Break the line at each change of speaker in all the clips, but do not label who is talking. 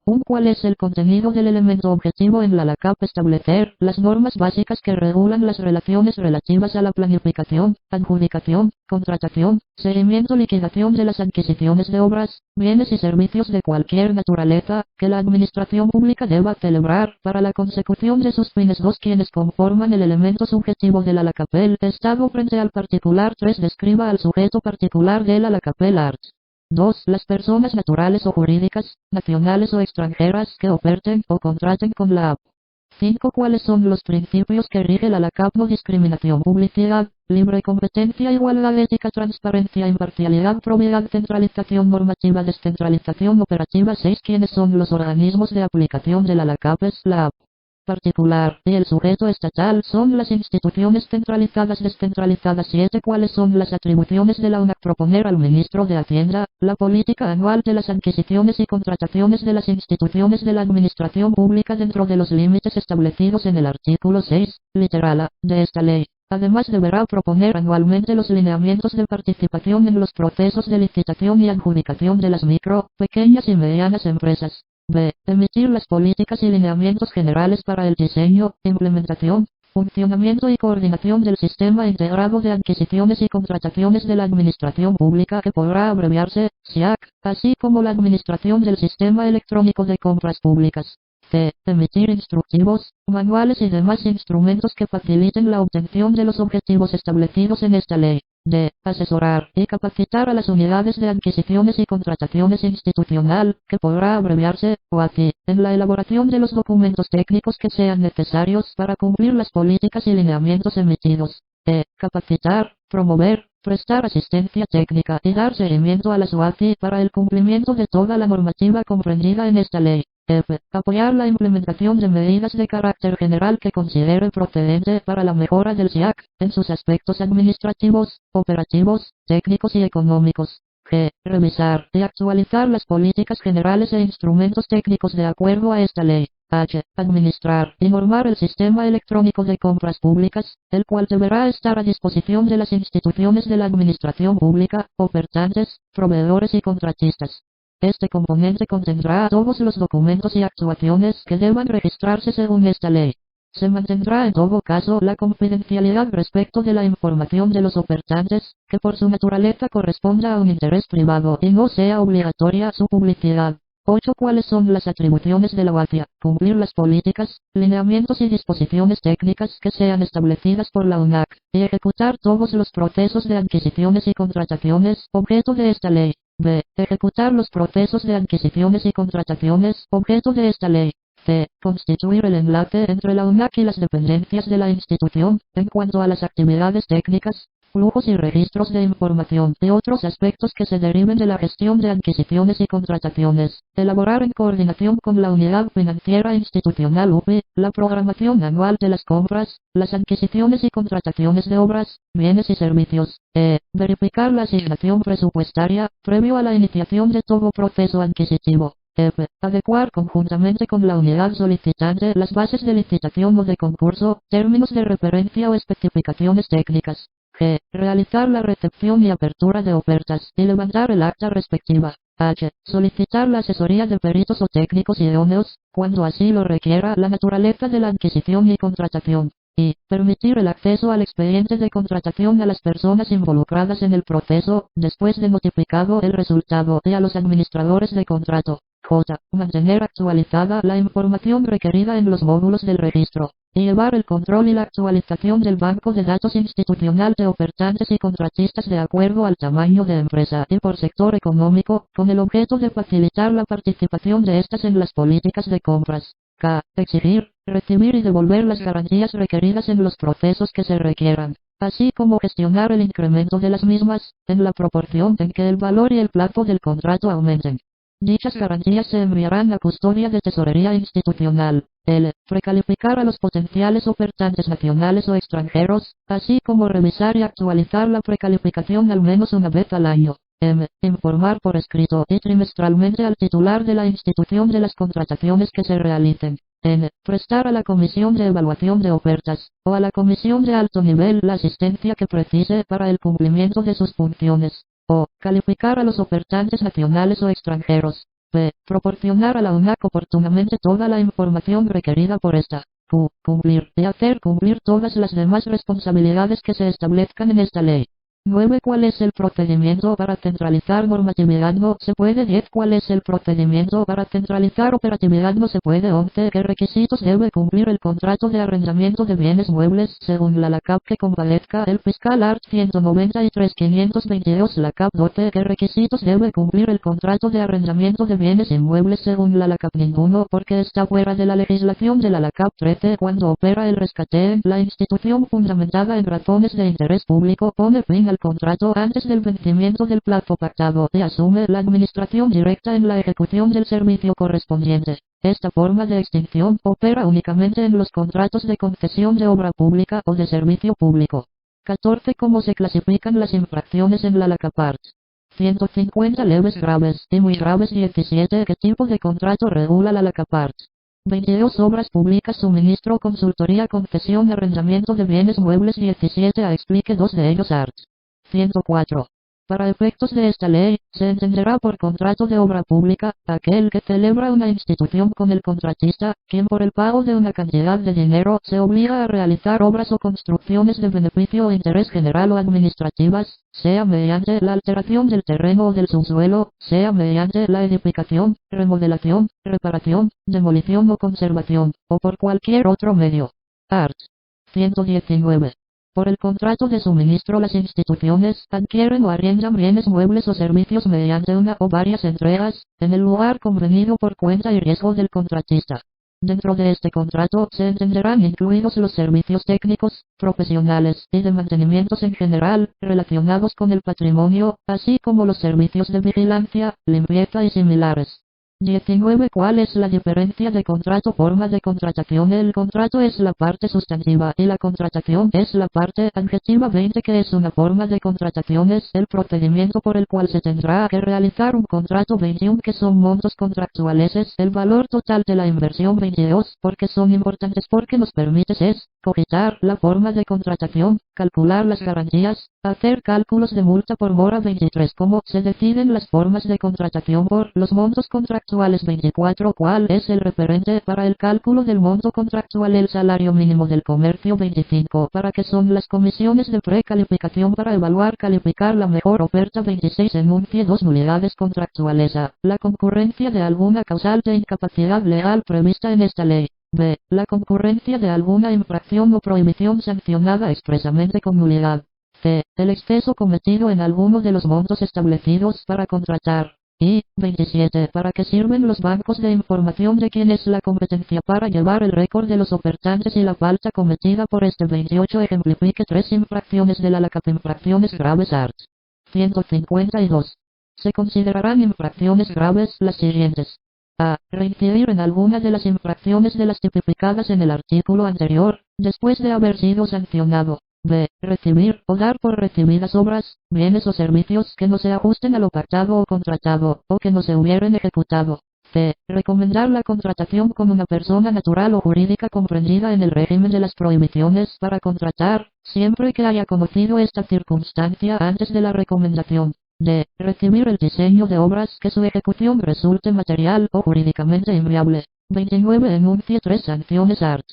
¿Cuál es el contenido del elemento objetivo en la LACAP? Establecer las normas básicas que regulan las relaciones relativas a la planificación, adjudicación, contratación, seguimiento, liquidación de las adquisiciones de obras, bienes y servicios de cualquier naturaleza que la administración pública deba celebrar para la consecución de sus fines. 2. Quienes conforman el elemento subjetivo de la LACAP. El Estado frente al particular. 3. Describa al sujeto particular de la LACAP. Arts. 2. Las personas naturales o jurídicas, nacionales o extranjeras que oferten o contraten con la AP. 5. ¿Cuáles son los principios que rige la LACAP? No discriminación, publicidad, libre competencia, igualdad, ética, transparencia, imparcialidad, probidad, centralización normativa, descentralización operativa. 6. ¿Quiénes son los organismos de aplicación de la LACAP? Es la AP particular y el sujeto estatal son las instituciones centralizadas descentralizadas. 7. ¿Cuáles son las atribuciones de la UNAC? Proponer al ministro de Hacienda la política anual de las adquisiciones y contrataciones de las instituciones de la administración pública dentro de los límites establecidos en el artículo 6, literal A, de esta ley. Además deberá proponer anualmente los lineamientos de participación en los procesos de licitación y adjudicación de las micro, pequeñas y medianas empresas. B. Emitir las políticas y lineamientos generales para el diseño, implementación, funcionamiento y coordinación del sistema integrado de adquisiciones y contrataciones de la administración pública, que podrá abreviarse SIAC, así como la administración del sistema electrónico de compras públicas. C. Emitir instructivos, manuales y demás instrumentos que faciliten la obtención de los objetivos establecidos en esta ley. D. Asesorar y capacitar a las unidades de adquisiciones y contrataciones institucional, que podrá abreviarse OACI, en la elaboración de los documentos técnicos que sean necesarios para cumplir las políticas y lineamientos emitidos. E. Capacitar, promover, prestar asistencia técnica y dar seguimiento a las OACI para el cumplimiento de toda la normativa comprendida en esta ley. F. Apoyar la implementación de medidas de carácter general que considere procedente para la mejora del SIAC, en sus aspectos administrativos, operativos, técnicos y económicos. G. Revisar y actualizar las políticas generales e instrumentos técnicos de acuerdo a esta ley. H. Administrar y normar el sistema electrónico de compras públicas, el cual deberá estar a disposición de las instituciones de la administración pública, ofertantes, proveedores y contratistas. Este componente contendrá todos los documentos y actuaciones que deban registrarse según esta ley. Se mantendrá en todo caso la confidencialidad respecto de la información de los ofertantes, que por su naturaleza corresponda a un interés privado y no sea obligatoria su publicidad. 8. ¿Cuáles son las atribuciones de la OACI? Cumplir las políticas, lineamientos y disposiciones técnicas que sean establecidas por la UNAC, y ejecutar todos los procesos de adquisiciones y contrataciones objeto de esta ley. B. Ejecutar los procesos de adquisiciones y contrataciones objeto de esta ley. C. Constituir el enlace entre la UNAC y las dependencias de la institución, en cuanto a las actividades técnicas, flujos y registros de información y otros aspectos que se deriven de la gestión de adquisiciones y contrataciones. Elaborar en coordinación con la Unidad Financiera Institucional UPI, la programación anual de las compras, las adquisiciones y contrataciones de obras, bienes y servicios. E. Verificar la asignación presupuestaria, previo a la iniciación de todo proceso adquisitivo. F. Adecuar conjuntamente con la unidad solicitante las bases de licitación o de concurso, términos de referencia o especificaciones técnicas. G. Realizar la recepción y apertura de ofertas y levantar el acta respectiva. H. Solicitar la asesoría de peritos o técnicos idóneos, cuando así lo requiera la naturaleza de la adquisición y contratación. Y permitir el acceso al expediente de contratación a las personas involucradas en el proceso, después de notificado el resultado, y a los administradores de contrato. J. Mantener actualizada la información requerida en los módulos del registro, y llevar el control y la actualización del banco de datos institucional de ofertantes y contratistas de acuerdo al tamaño de empresa y por sector económico, con el objeto de facilitar la participación de estas en las políticas de compras. K. Exigir, recibir y devolver las garantías requeridas en los procesos que se requieran, así como gestionar el incremento de las mismas, en la proporción en que el valor y el plazo del contrato aumenten. Dichas garantías se enviarán a custodia de tesorería institucional. L. Precalificar a los potenciales ofertantes nacionales o extranjeros, así como revisar y actualizar la precalificación al menos una vez al año. M. Informar por escrito y trimestralmente al titular de la institución de las contrataciones que se realicen. N. Prestar a la Comisión de Evaluación de Ofertas, o a la Comisión de Alto Nivel la asistencia que precise para el cumplimiento de sus funciones. O. Calificar a los ofertantes nacionales o extranjeros. B. Proporcionar a la UNAC oportunamente toda la información requerida por esta. Q. Cumplir y hacer cumplir todas las demás responsabilidades que se establezcan en esta ley. 9. ¿Cuál es el procedimiento para centralizar normatividad? No se puede. 10. ¿Cuál es el procedimiento para centralizar operatividad? No se puede. 11. ¿Qué requisitos debe cumplir el contrato de arrendamiento de bienes muebles según la LACAP que compadezca el fiscal art. 193.522 LACAP. 12. ¿Qué requisitos debe cumplir el contrato de arrendamiento de bienes inmuebles según la LACAP? Ninguno, porque está fuera de la legislación de la LACAP. 13. Cuando opera el rescate, la institución fundamentada en razones de interés público pone fin al contrato antes del vencimiento del plazo pactado y asume la administración directa en la ejecución del servicio correspondiente. Esta forma de extinción opera únicamente en los contratos de concesión de obra pública o de servicio público. 14. ¿Cómo se clasifican las infracciones en la LACAP? 150 leves, graves y muy graves. 17. ¿Qué tipo de contrato regula la LACAP? 22. Obras públicas, suministro, consultoría, concesión, arrendamiento de bienes muebles. 17. Explique dos de ellos art. 104. Para efectos de esta ley, se entenderá por contrato de obra pública, aquel que celebra una institución con el contratista, quien por el pago de una cantidad de dinero se obliga a realizar obras o construcciones de beneficio o interés general o administrativas, sea mediante la alteración del terreno o del subsuelo, sea mediante la edificación, remodelación, reparación, demolición o conservación, o por cualquier otro medio. Art. 119. Por el contrato de suministro, las instituciones adquieren o arriendan bienes muebles o servicios mediante una o varias entregas, en el lugar convenido por cuenta y riesgo del contratista. Dentro de este contrato se entenderán incluidos los servicios técnicos, profesionales y de mantenimientos en general, relacionados con el patrimonio, así como los servicios de vigilancia, limpieza y similares. 19. ¿Cuál es la diferencia de contrato? Forma de contratación. El contrato es la parte sustantiva y la contratación es la parte adjetiva. 20. ¿Qué es una forma de contratación? Es el procedimiento por el cual se tendrá que realizar un contrato. 21. ¿Qué son montos contractuales? Es el valor total de la inversión. 22. ¿Por qué son importantes? Porque nos permite es cogitar la forma de contratación, calcular las garantías, hacer cálculos de multa por mora. 23. ¿Cómo se deciden las formas de contratación? Por los montos contractuales. 24. ¿Cuál es el referente para el cálculo del monto contractual? El salario mínimo del comercio. 25. ¿Para qué son las comisiones de precalificación? Para evaluar, calificar la mejor oferta. 26. Enuncie dos nulidades contractuales. A. La concurrencia de alguna causal de incapacidad legal prevista en esta ley. B. La concurrencia de alguna infracción o prohibición sancionada expresamente con nulidad. C. El exceso cometido en alguno de los montos establecidos para contratar. Y 27. ¿Para qué sirven los bancos de información? ¿De quién es la competencia para llevar el récord de los ofertantes y la falta cometida por este? 28. Ejemplifique tres infracciones de la LACAP. Infracciones graves art. 152. Se considerarán infracciones graves las siguientes. A. Reincidir en alguna de las infracciones de las tipificadas en el artículo anterior, después de haber sido sancionado. B. Recibir o dar por recibidas obras, bienes o servicios que no se ajusten a lo pactado o contratado, o que no se hubieran ejecutado. C. Recomendar la contratación con una persona natural o jurídica comprendida en el régimen de las prohibiciones para contratar, siempre que haya conocido esta circunstancia antes de la recomendación. D. Recibir el diseño de obras que su ejecución resulte material o jurídicamente inviable. 29. Enuncie tres sanciones art.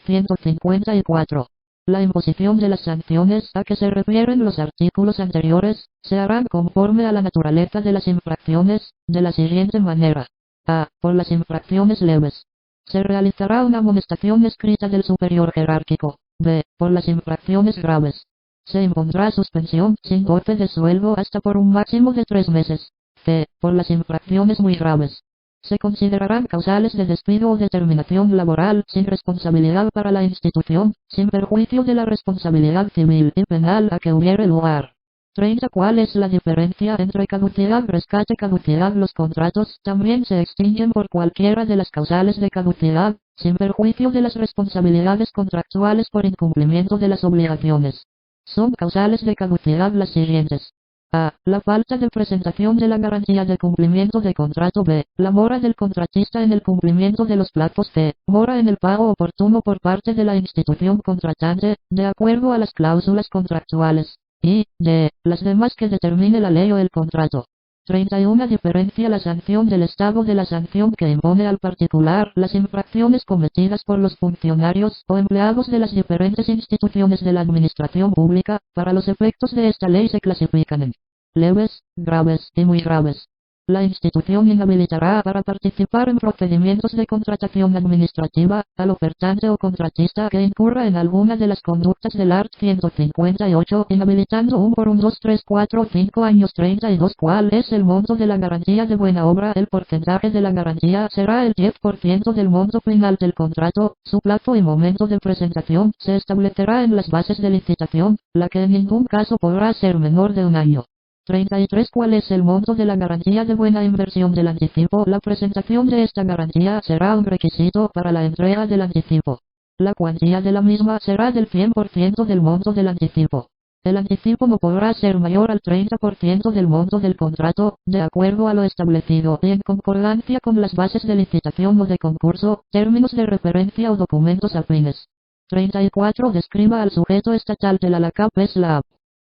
154. La imposición de las sanciones a que se refieren los artículos anteriores, se harán conforme a la naturaleza de las infracciones, de la siguiente manera. A. Por las infracciones leves. Se realizará una amonestación escrita del superior jerárquico. B. Por las infracciones graves. Se impondrá suspensión sin goce de sueldo hasta por un máximo de 3 meses. C. Por las infracciones muy graves. Se considerarán causales de despido o de terminación laboral sin responsabilidad para la institución, sin perjuicio de la responsabilidad civil y penal a que hubiere lugar. 30. ¿Cuál es la diferencia entre caducidad, rescate, caducidad? Los contratos también se extinguen por cualquiera de las causales de caducidad, sin perjuicio de las responsabilidades contractuales por incumplimiento de las obligaciones. Son causales de caducidad las siguientes. A. La falta de presentación de la garantía de cumplimiento de contrato. B. La mora del contratista en el cumplimiento de los plazos. C. Mora en el pago oportuno por parte de la institución contratante, de acuerdo a las cláusulas contractuales. Y D. Las demás que determine la ley o el contrato. 31. Diferencia la sanción del Estado de la sanción que impone al particular. Las infracciones cometidas por los funcionarios o empleados de las diferentes instituciones de la administración pública, para los efectos de esta ley se clasifican en leves, graves y muy graves. La institución inhabilitará para participar en procedimientos de contratación administrativa al ofertante o contratista que incurra en alguna de las conductas del art. 158, inhabilitando por 1, 2, 3, 4, 5 años. 32. ¿Cuál es el monto de la garantía de buena obra? El porcentaje de la garantía será el 10% del monto final del contrato. Su plazo y momento de presentación se establecerá en las bases de licitación, la que en ningún caso podrá ser menor de un año. 33. ¿Cuál es el monto de la garantía de buena inversión del anticipo? La presentación de esta garantía será un requisito para la entrega del anticipo. La cuantía de la misma será del 100% del monto del anticipo. El anticipo no podrá ser mayor al 30% del monto del contrato, de acuerdo a lo establecido y en concordancia con las bases de licitación o de concurso, términos de referencia o documentos afines. 34. Describa al sujeto estatal de la LACAP. Es la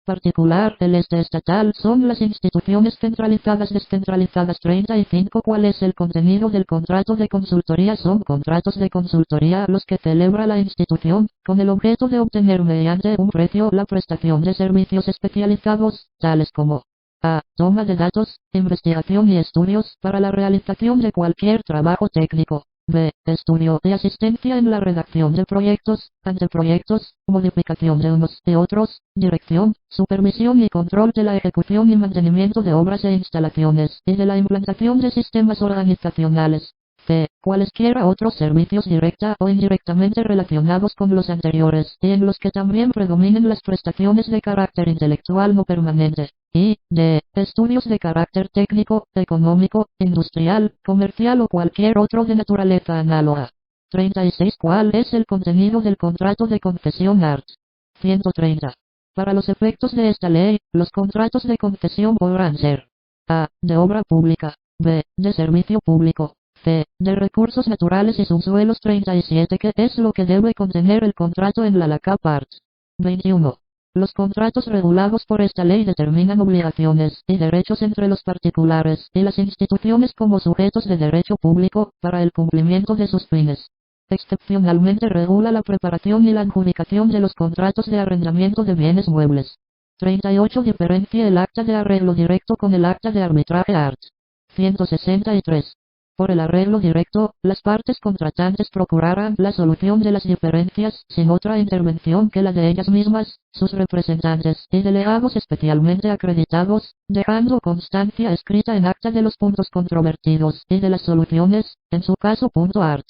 particular, el estatal son las instituciones centralizadas descentralizadas. 35. ¿Cuál es el contenido del contrato de consultoría? Son contratos de consultoría los que celebra la institución, con el objeto de obtener mediante un precio la prestación de servicios especializados, tales como a. Toma de datos, investigación y estudios para la realización de cualquier trabajo técnico. B. Estudio y asistencia en la redacción de proyectos, anteproyectos, modificación de unos y otros, dirección, supervisión y control de la ejecución y mantenimiento de obras e instalaciones, y de la implantación de sistemas organizacionales. C. Cualesquiera otros servicios directa o indirectamente relacionados con los anteriores, y en los que también predominen las prestaciones de carácter intelectual no permanente. Y D. Estudios de carácter técnico, económico, industrial, comercial o cualquier otro de naturaleza análoga. 36. ¿Cuál es el contenido del contrato de concesión art. 130. Para los efectos de esta ley, los contratos de concesión podrán ser a. De obra pública. B. De servicio público. C. De recursos naturales y subsuelos. 37. ¿Qué es lo que debe contener el contrato en la LACAP art. 21. Los contratos regulados por esta ley determinan obligaciones y derechos entre los particulares y las instituciones como sujetos de derecho público, para el cumplimiento de sus fines. Excepcionalmente regula la preparación y la adjudicación de los contratos de arrendamiento de bienes muebles. 38. Diferencia el acta de arreglo directo con el acta de arbitraje art. 163. Por el arreglo directo, las partes contratantes procurarán la solución de las diferencias, sin otra intervención que la de ellas mismas, sus representantes y delegados especialmente acreditados, dejando constancia escrita en acta de los puntos controvertidos y de las soluciones, en su caso. Art.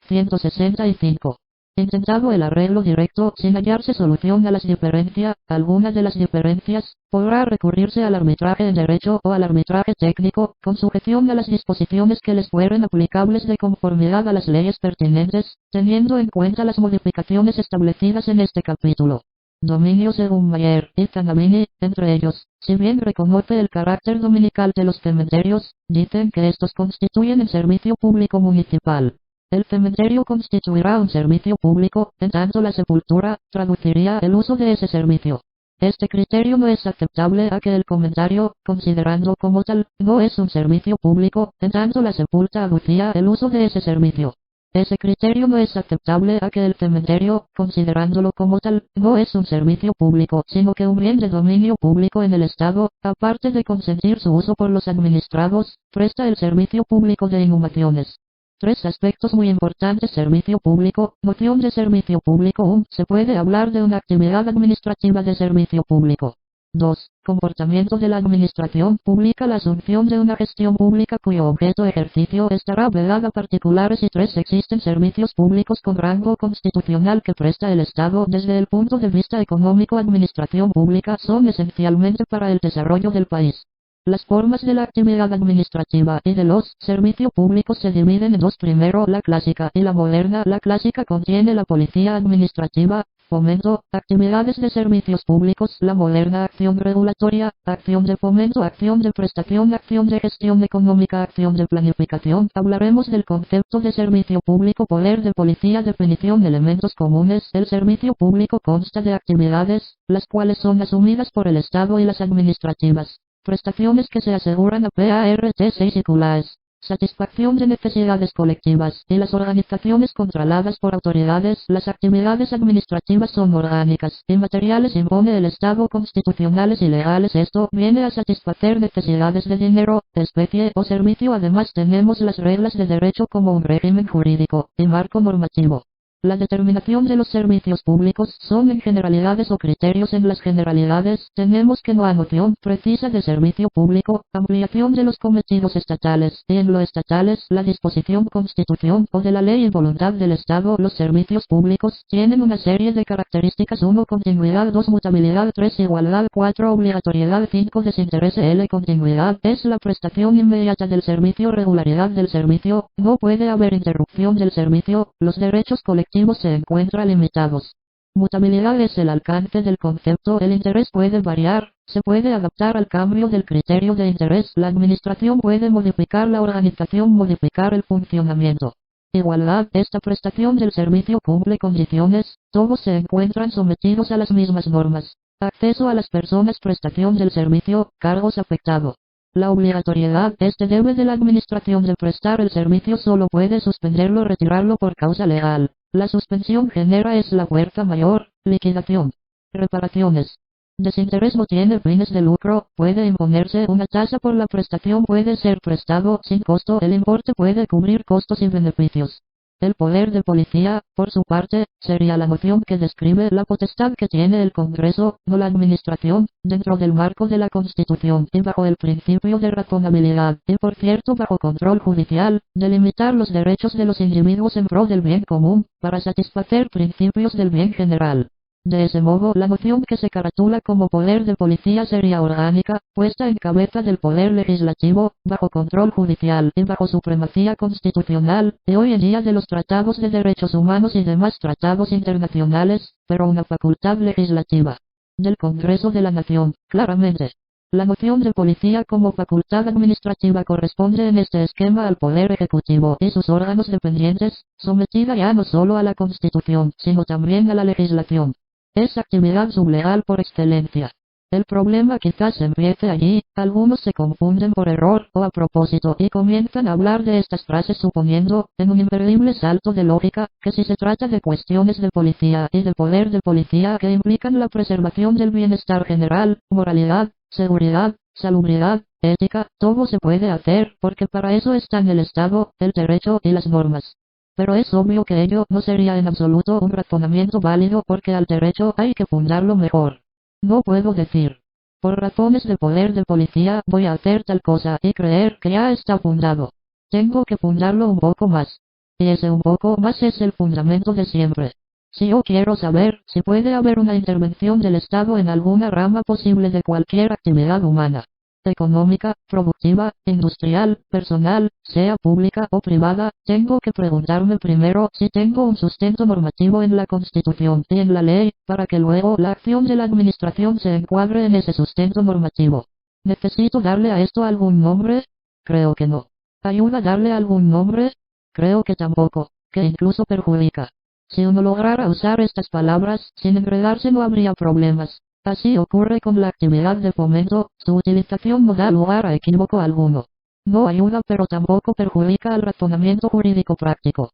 165. Intentado el arreglo directo sin hallarse solución a las diferencias, alguna de las diferencias, podrá recurrirse al arbitraje en derecho o al arbitraje técnico, con sujeción a las disposiciones que les fueren aplicables de conformidad a las leyes pertinentes, teniendo en cuenta las modificaciones establecidas en este capítulo. Dominio según Mayer y Zanabini, entre ellos, si bien reconoce el carácter dominical de los cementerios, dicen que estos constituyen el servicio público municipal. El cementerio constituirá un servicio público, en tanto la sepultura traduciría el uso de ese servicio. Este criterio no es aceptable a que el comentario, considerando como tal, no es un servicio público, en tanto la sepulta aducía el uso de ese servicio. Ese criterio no es aceptable a que el cementerio, considerándolo como tal, no es un servicio público, sino que un bien de dominio público en el Estado, aparte de consentir su uso por los administrados, presta el servicio público de inhumaciones. Tres aspectos muy importantes. Servicio público. Noción de servicio público. 1. Se puede hablar de una actividad administrativa de servicio público. 2. Comportamiento de la administración pública. La asunción de una gestión pública cuyo objeto ejercicio estará vedado a particulares. Y 3. Existen servicios públicos con rango constitucional que presta el Estado desde el punto de vista económico. Administración pública son esencialmente para el desarrollo del país. Las formas de la actividad administrativa y de los servicios públicos se dividen en dos. Primero, la clásica y la moderna. La clásica contiene la policía administrativa, fomento, actividades de servicios públicos. La moderna, acción regulatoria, acción de fomento, acción de prestación, acción de gestión económica, acción de planificación. Hablaremos del concepto de servicio público. Poder de policía. Definición. Elementos comunes. El servicio público consta de actividades, las cuales son asumidas por el Estado y las administrativas. Prestaciones que se aseguran a PART y CULAES. Satisfacción de necesidades colectivas y las organizaciones controladas por autoridades. Las actividades administrativas son orgánicas y materiales impone el Estado constitucionales y legales. Esto viene a satisfacer necesidades de dinero, especie o servicio. Además tenemos las reglas de derecho como un régimen jurídico y marco normativo. La determinación de los servicios públicos son en generalidades o criterios. En las generalidades tenemos que no noción precisa de servicio público, ampliación de los cometidos estatales, y en lo estatales la disposición constitución o de la ley y voluntad del Estado. Los servicios públicos tienen una serie de características: 1. Continuidad, 2. Mutabilidad, 3. Igualdad, 4. Obligatoriedad, 5. Desinterés. Continuidad es la prestación inmediata del servicio. Regularidad del servicio, no puede haber interrupción del servicio. Los derechos colectivos se encuentran limitados. Mutabilidad es el alcance del concepto. El interés puede variar, se puede adaptar al cambio del criterio de interés. La administración puede modificar la organización, modificar el funcionamiento. Igualdad, esta prestación del servicio cumple condiciones, todos se encuentran sometidos a las mismas normas. Acceso a las personas, prestación del servicio, cargos afectado. La obligatoriedad, debe de la administración de prestar el servicio, solo puede suspenderlo, retirarlo por causa legal. La suspensión genera es la fuerza mayor. Liquidación. Reparaciones. Desinterés no tiene fines de lucro, puede imponerse una tasa por la prestación, puede ser prestado sin costo, el importe puede cubrir costos y beneficios. El poder de policía, por su parte, sería la noción que describe la potestad que tiene el Congreso, no la administración, dentro del marco de la Constitución y bajo el principio de razonabilidad, y por cierto bajo control judicial, de limitar los derechos de los individuos en pro del bien común, para satisfacer principios del bien general. De ese modo, la noción que se caratula como poder de policía sería orgánica, puesta en cabeza del poder legislativo, bajo control judicial y bajo supremacía constitucional, y hoy en día de los tratados de derechos humanos y demás tratados internacionales, pero una facultad legislativa del Congreso de la Nación, claramente. La noción de policía como facultad administrativa corresponde en este esquema al Poder Ejecutivo y sus órganos dependientes, sometida ya no solo a la Constitución, sino también a la legislación. Es actividad sublegal por excelencia. El problema quizás empiece allí, algunos se confunden por error o a propósito y comienzan a hablar de estas frases suponiendo, en un imperdible salto de lógica, que si se trata de cuestiones de policía y de poder de policía que implican la preservación del bienestar general, moralidad, seguridad, salubridad, ética, todo se puede hacer porque para eso están el Estado, el derecho y las normas. Pero es obvio que ello no sería en absoluto un razonamiento válido porque al derecho hay que fundarlo mejor. No puedo decir, por razones de poder de policía voy a hacer tal cosa y creer que ya está fundado. Tengo que fundarlo un poco más. Y ese un poco más es el fundamento de siempre. Si yo quiero saber si puede haber una intervención del Estado en alguna rama posible de cualquier actividad humana, económica, productiva, industrial, personal, sea pública o privada, tengo que preguntarme primero si tengo un sustento normativo en la Constitución y en la ley, para que luego la acción de la administración se encuadre en ese sustento normativo. ¿Necesito darle a esto algún nombre? Creo que no. ¿Ayuda darle algún nombre? Creo que tampoco, que incluso perjudica. Si uno lograra usar estas palabras sin enredarse no habría problemas. Así ocurre con la actividad de fomento, su utilización no da lugar a equívoco alguno. No ayuda pero tampoco perjudica al razonamiento jurídico práctico.